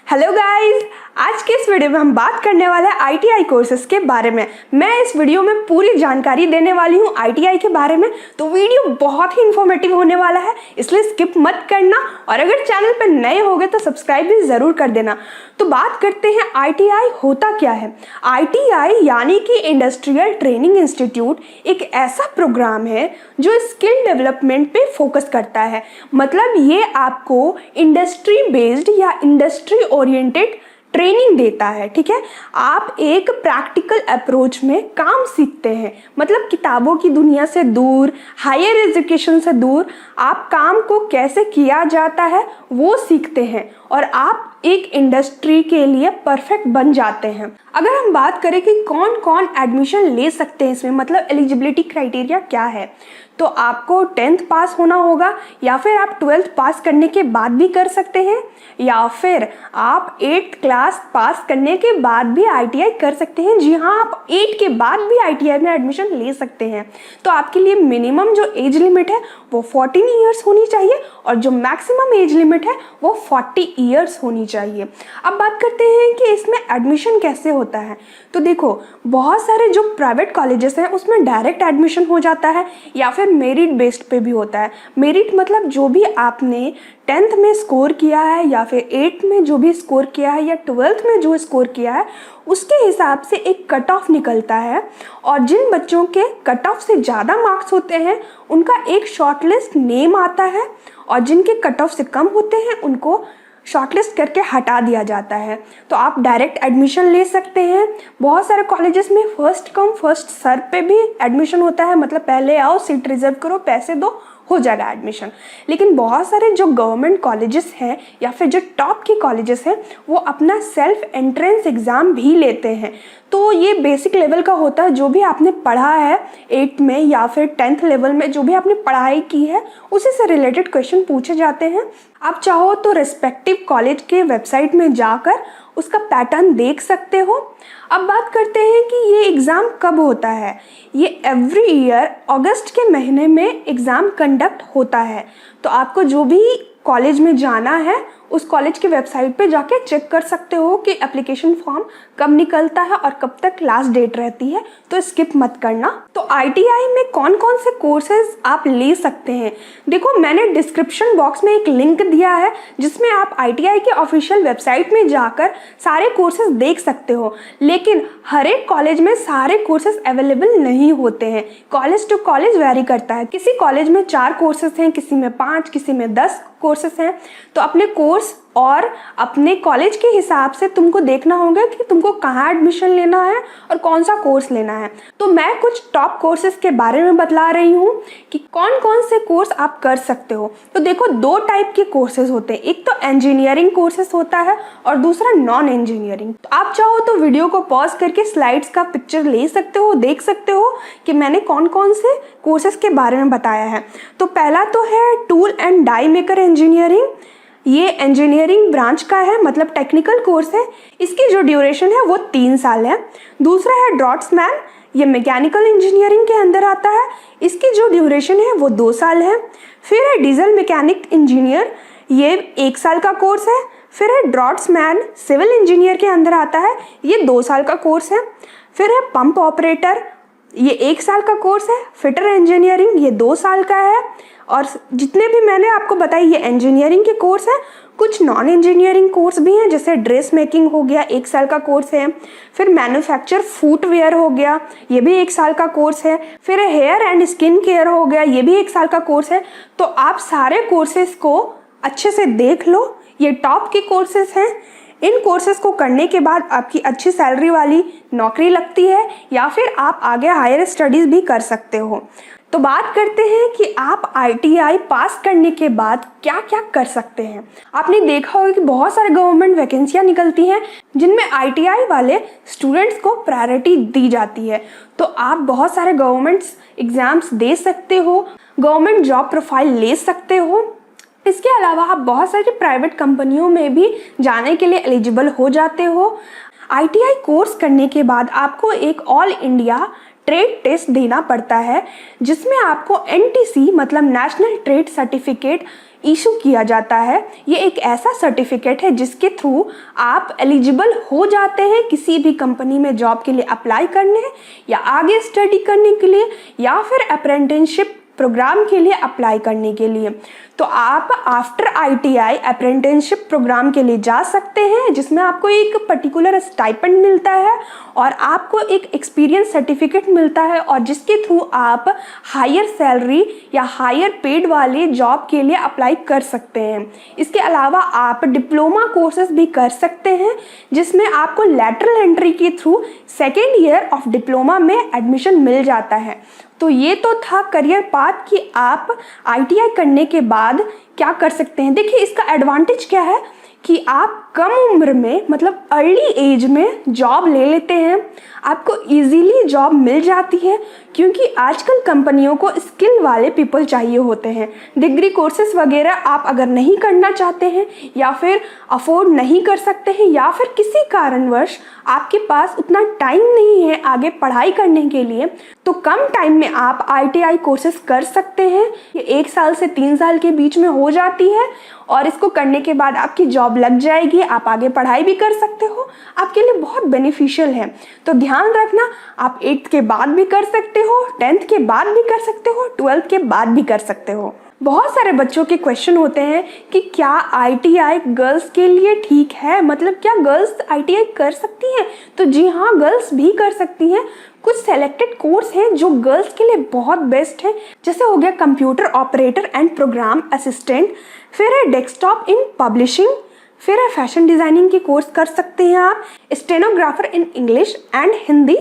Hello guys, आज के इस वीडियो में हम बात करने वाले हैं आईटीआई कोर्सेज के बारे में। मैं इस वीडियो में पूरी जानकारी देने वाली हूँ आईटीआई के बारे में, तो वीडियो बहुत ही इन्फॉर्मेटिव होने वाला है, इसलिए स्किप मत करना। और अगर चैनल पर नए होगे तो सब्सक्राइब भी ज़रूर कर देना। तो बात करते हैं आईटीआई होता क्या है। आईटीआई यानी कि इंडस्ट्रियल ट्रेनिंग इंस्टीट्यूट एक ऐसा प्रोग्राम है जो स्किल डेवलपमेंट पे फोकस करता है। मतलब ये आपको इंडस्ट्री बेस्ड या इंडस्ट्री ओरिएंटेड ट्रेनिंग देता है। ठीक है, आप एक प्रैक्टिकल अप्रोच में काम सीखते हैं। मतलब किताबों की दुनिया से दूर, हायर एजुकेशन से दूर, आप काम को कैसे किया जाता है वो सीखते हैं और आप एक इंडस्ट्री के लिए परफेक्ट बन जाते हैं। अगर हम बात करें कि कौन कौन एडमिशन ले सकते हैं इसमें, मतलब एलिजिबिलिटी क्राइटेरिया क्या है, तो आपको 10th पास होना होगा या फिर आप 12th पास करने के बाद भी कर सकते हैं, या फिर आप 8th क्लास पास करने के बाद भी आईटीआई कर सकते हैं। जी हाँ, आप 8 के बाद भी आईटीआई में एडमिशन ले सकते हैं। तो आपके लिए मिनिमम जो एज लिमिट है वो 14 ईयर्स होनी चाहिए और जो मैक्सिमम एज लिमिट है वो 40 ईयर्स होनी चाहिए। अब बात करते हैं कि इसमें एडमिशन कैसे होता है। तो देखो, बहुत सारे जो प्राइवेट कॉलेजेस हैं उसमें डायरेक्ट एडमिशन हो जाता है या फिर मेरिट बेस्ड पे भी होता है। मेरिट मतलब जो भी आपने 10th में स्कोर किया है या फिर 8th में जो भी स्कोर किया है या 12th में जो स्कोर किया है उसके हिसाब से एक कट ऑफ निकलता है, और जिन बच्चों के कट ऑफ से ज़्यादा मार्क्स होते हैं उनका एक शॉर्टलिस्ट नेम आता है, और जिनके कट ऑफ से कम होते हैं उनको शॉर्टलिस्ट करके हटा दिया जाता है। तो आप डायरेक्ट एडमिशन ले सकते हैं। बहुत सारे कॉलेजेस में फर्स्ट कम फर्स्ट सर्व पे भी एडमिशन होता है, मतलब पहले आओ सीट रिजर्व करो, पैसे दो, हो जाएगा एडमिशन। लेकिन बहुत सारे जो गवर्नमेंट कॉलेजेस हैं या फिर जो टॉप की कॉलेजेस हैं वो अपना सेल्फ एंट्रेंस एग्ज़ाम भी लेते हैं। तो ये बेसिक लेवल का होता है, जो भी आपने पढ़ा है 8th में या फिर 10th लेवल में जो भी आपने पढ़ाई की है उसी से रिलेटेड क्वेश्चन पूछे जाते हैं। आप चाहो तो रिस्पेक्टिव कॉलेज के वेबसाइट में जाकर उसका पैटर्न देख सकते हो। अब बात करते हैं कि ये एग्ज़ाम कब होता है। ये एवरी ईयर अगस्त के महीने में एग्ज़ाम कंडक्ट होता है। तो आपको जो भी कॉलेज में जाना है उस कॉलेज के वेबसाइट पे जाके चेक कर सकते हो कि एप्लीकेशन फॉर्म कब निकलता है और कब तक लास्ट डेट रहती है, तो स्किप मत करना। तो आईटीआई में कौन कौन से कोर्सेज आप ले सकते हैं, देखो मैंने डिस्क्रिप्शन बॉक्स में एक लिंक दिया है जिसमें आप आईटीआई के ऑफिशियल वेबसाइट में जाकर सारे कोर्सेज देख सकते हो। लेकिन हर एक कॉलेज में सारे कोर्सेज अवेलेबल नहीं होते हैं, कॉलेज टू कॉलेज वेरी करता है। किसी कॉलेज में 4 कोर्सेज हैं, किसी में 5, किसी में 10 कोर्सेज हैं। तो अपने कोर्स और अपने कॉलेज के हिसाब से तुमको देखना होगा कि तुमको कहाँ एडमिशन लेना है और कौन सा कोर्स लेना है। तो मैं कुछ टॉप कोर्सेज के बारे में बतला रही हूँ कि कौन कौन से कोर्स आप कर सकते हो। तो देखो, 2 टाइप के कोर्सेज होते हैं, एक तो इंजीनियरिंग कोर्सेज होता है और दूसरा नॉन इंजीनियरिंग। तो आप चाहो तो वीडियो को पॉज करके स्लाइड्स का पिक्चर ले सकते हो, देख सकते हो कि मैंने कौन कौन से कोर्सेज के बारे में बताया है। तो पहला तो है tool and die maker engineering. ये इंजीनियरिंग ब्रांच का है, मतलब टेक्निकल कोर्स है। इसकी जो ड्यूरेशन है वो 3 साल है। दूसरा है ड्रॉट्समैन, ये मैकेनिकल इंजीनियरिंग के अंदर आता है। इसकी जो ड्यूरेशन है वो 2 साल है। फिर है डीजल मैकेनिक इंजीनियर, ये 1 साल का कोर्स है। फिर है ड्रॉट्समैन, सिविल इंजीनियर के अंदर आता है, ये 2 साल का कोर्स है। फिर है पंप ऑपरेटर, ये 1 साल का कोर्स है। फिटर इंजीनियरिंग, ये 2 साल का है। और जितने भी मैंने आपको बताई ये इंजीनियरिंग के कोर्स हैं। कुछ नॉन इंजीनियरिंग कोर्स भी हैं, जैसे ड्रेस मेकिंग हो गया, 1 साल का कोर्स है। फिर मैन्युफैक्चर फुटवेयर हो गया, ये भी 1 साल का कोर्स है। फिर हेयर एंड स्किन केयर हो गया, ये भी 1 साल का कोर्स है। तो आप सारे कोर्सेज को अच्छे से देख लो, ये टॉप के कोर्सेज हैं। इन कोर्सेज को करने के बाद आपकी अच्छी सैलरी वाली नौकरी लगती है या फिर आप आगे हायर स्टडीज़ भी कर सकते हो। तो बात करते हैं कि आप आईटीआई पास करने के बाद क्या क्या कर सकते हैं। आपने देखा होगा कि बहुत सारे गवर्नमेंट वैकेंसियां निकलती हैं जिनमें आईटीआई वाले स्टूडेंट्स को प्रायोरिटी दी जाती है। तो आप बहुत सारे गवर्नमेंट एग्जाम्स दे सकते हो, गवर्नमेंट जॉब प्रोफाइल ले सकते हो। इसके अलावा आप बहुत सारी प्राइवेट कंपनियों में भी जाने के लिए एलिजिबल हो जाते हो। आईटीआई कोर्स करने के बाद आपको एक ऑल इंडिया ट्रेड टेस्ट देना पड़ता है जिसमें आपको एनटीसी मतलब नेशनल ट्रेड सर्टिफिकेट इशू किया जाता है। ये एक ऐसा सर्टिफिकेट है जिसके थ्रू आप एलिजिबल हो जाते हैं किसी भी कंपनी में जॉब के लिए अप्लाई करने या आगे स्टडी करने के लिए या फिर अप्रेंटिसशिप प्रोग्राम के लिए अप्लाई करने के लिए। तो आप आफ्टर ITI अप्रेंटिसशिप प्रोग्राम के लिए जा सकते हैं जिसमें आपको एक पर्टिकुलर स्टाइपेंड मिलता है और आपको एक एक्सपीरियंस सर्टिफिकेट मिलता है और जिसके थ्रू आप हायर सैलरी या हायर पेड वाले जॉब के लिए अप्लाई कर सकते हैं। इसके अलावा आप डिप्लोमा कोर्सेज भी कर सकते हैं जिसमें आपको लैटरल एंट्री के through second year of diploma में एडमिशन मिल जाता है। तो ये तो था करियर पाथ कि आप ITI करने के बाद क्या कर सकते हैं। देखिए इसका एडवांटेज क्या है कि आप कम उम्र में मतलब अर्ली एज में जॉब ले लेते हैं, आपको इजीली जॉब मिल जाती है क्योंकि आजकल कंपनियों को स्किल वाले पीपल चाहिए होते हैं। डिग्री कोर्सेज वगैरह आप अगर नहीं करना चाहते हैं या फिर अफोर्ड नहीं कर सकते हैं या फिर किसी कारणवश आपके पास उतना टाइम नहीं है आगे पढ़ाई करने के लिए, तो कम टाइम में आप ITI कोर्सेज कर सकते हैं। ये 1 साल से 3 साल के बीच में हो जाती है और इसको करने के बाद आपकी जॉब लग जाएगी, आप आगे पढ़ाई भी कर सकते हो, आपके लिए बहुत बेनिफिशियल है। तो ध्यान रखना, आप 8th के बाद भी कर सकते हो, 10th के बाद भी कर सकते हो, 12th के बाद भी कर सकते हो। बहुत सारे बच्चों के क्वेश्चन होते हैं कि क्या ITI गर्ल्स के लिए ठीक है, मतलब क्या गर्ल्स ITI कर सकती हैं? तो जी हाँ, गर्ल्स भी कर सकती हैं। कुछ सेलेक्टेड कोर्स हैं जो गर्ल्स के लिए बहुत बेस्ट है, जैसे हो गया computer operator and program assistant, फिर है डेस्कटॉप इन पब्लिशिंग, फिर है फैशन डिजाइनिंग के कोर्स कर सकते हैं आप, stenographer in English and Hindi,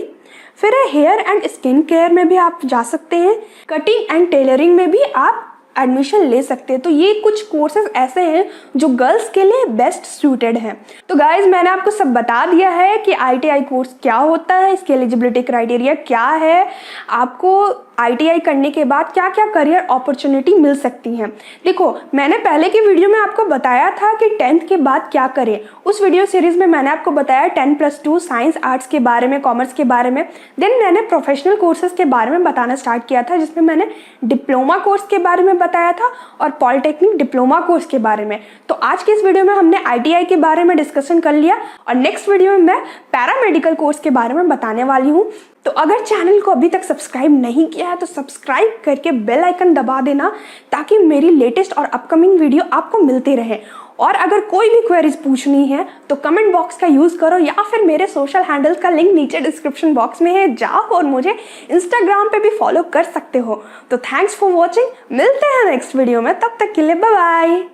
फिर है हेयर एंड स्किन केयर में भी आप जा सकते हैं, कटिंग एंड टेलरिंग में भी आप एडमिशन ले सकते हैं। तो ये कुछ कोर्सेज ऐसे हैं जो गर्ल्स के लिए बेस्ट सूटेड हैं। तो गाइज मैंने आपको सब बता दिया है कि ITI कोर्स क्या होता है, इसकी एलिजिबिलिटी क्राइटेरिया क्या है, आपको ITI करने के बाद क्या क्या करियर अपॉर्चुनिटी मिल सकती हैं। देखो मैंने पहले की वीडियो में आपको बताया था कि 10th के बाद क्या करें। उस वीडियो सीरीज में मैंने आपको बताया 10+2 साइंस आर्ट्स के बारे में, कॉमर्स के बारे में। देन मैंने प्रोफेशनल कोर्सेज के बारे में बताना स्टार्ट किया था जिसमें मैंने डिप्लोमा कोर्स के बारे में बताया था और पॉलिटेक्निक डिप्लोमा कोर्स के बारे में। तो आज के इस वीडियो में हमने ITI के बारे में डिस्कशन कर लिया और नेक्स्ट वीडियो में मैं पैरामेडिकल कोर्स के बारे में बताने वाली हूँ। तो अगर चैनल को अभी तक सब्सक्राइब नहीं किया है तो सब्सक्राइब करके बेल आइकन दबा देना ताकि मेरी लेटेस्ट और अपकमिंग वीडियो आपको मिलती रहे। और अगर कोई भी क्वेरीज पूछनी है तो कमेंट बॉक्स का यूज करो या फिर मेरे सोशल हैंडल्स का लिंक नीचे डिस्क्रिप्शन बॉक्स में है, जाओ और मुझे इंस्टाग्राम पे भी फॉलो कर सकते हो। तो थैंक्स फॉर वॉचिंग, मिलते हैं नेक्स्ट वीडियो में, तब तक के लिए बाय बाय।